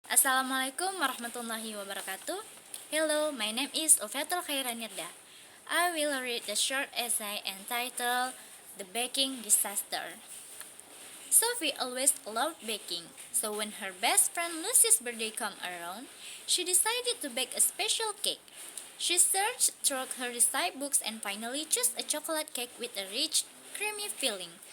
Assalamualaikum warahmatullahi wabarakatuh. Hello, my name is Ovetul Khairanirda. I will read the short essay entitled The Baking Disaster. Sophie always loved baking, so when her best friend Lucy's birthday came around, she decided to bake a special cake. She searched through her recipe books and finally chose a chocolate cake with a rich, creamy filling.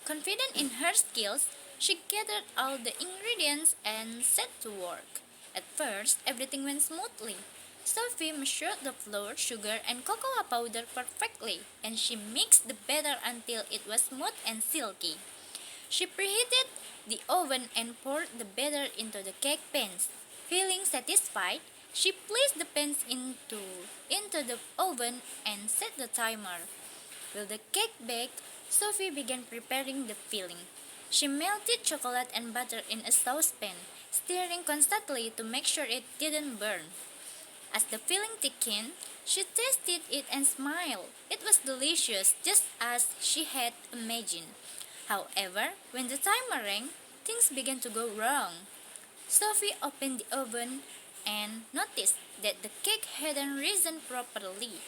Confident in her skills, she gathered all the ingredients and set to work. At first, everything went smoothly. Sophie measured the flour, sugar, and cocoa powder perfectly, and she mixed the batter until it was smooth and silky. She preheated the oven and poured the batter into the cake pans. Feeling satisfied, she placed the pans into the oven and set the timer. While the cake baked, Sophie began preparing the filling. She melted chocolate and butter in a saucepan, stirring constantly to make sure it didn't burn. As the filling thickened, she tasted it and smiled. It was delicious, just as she had imagined. However, when the timer rang, things began to go wrong. Sophie opened the oven and noticed that the cake hadn't risen properly.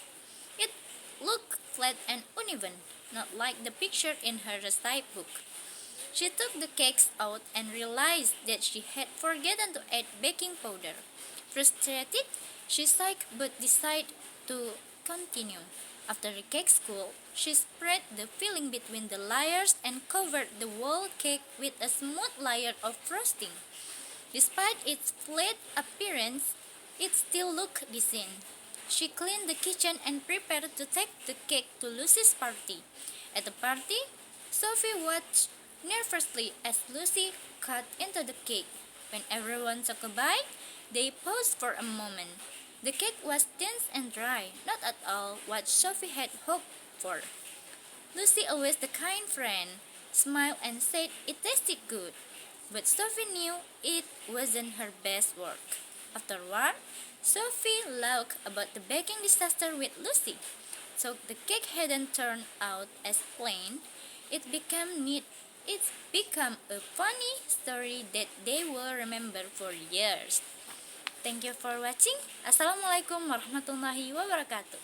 It looked flat and uneven, not like the picture in her recipe book. She took the cakes out and realized that she had forgotten to add baking powder. Frustrated, she sighed but decided to continue. After the cakes cooled, she spread the filling between the layers and covered the whole cake with a smooth layer of frosting. Despite its flat appearance, it still looked decent. She cleaned the kitchen and prepared to take the cake to Lucy's party. At the party, Sophie watched nervously as Lucy cut into the cake. When everyone took a bite, they paused for a moment. The cake was dense and dry, not at all what Sophie had hoped for. Lucy, always the kind friend, smiled and said it tasted good, but Sophie knew it wasn't her best work. Afterward, Sophie laughed about the baking disaster with Lucy. So the cake hadn't turned out as planned. It became neat. It's become a funny story that they will remember for years. Thank you for watching. Assalamualaikum warahmatullahi wabarakatuh.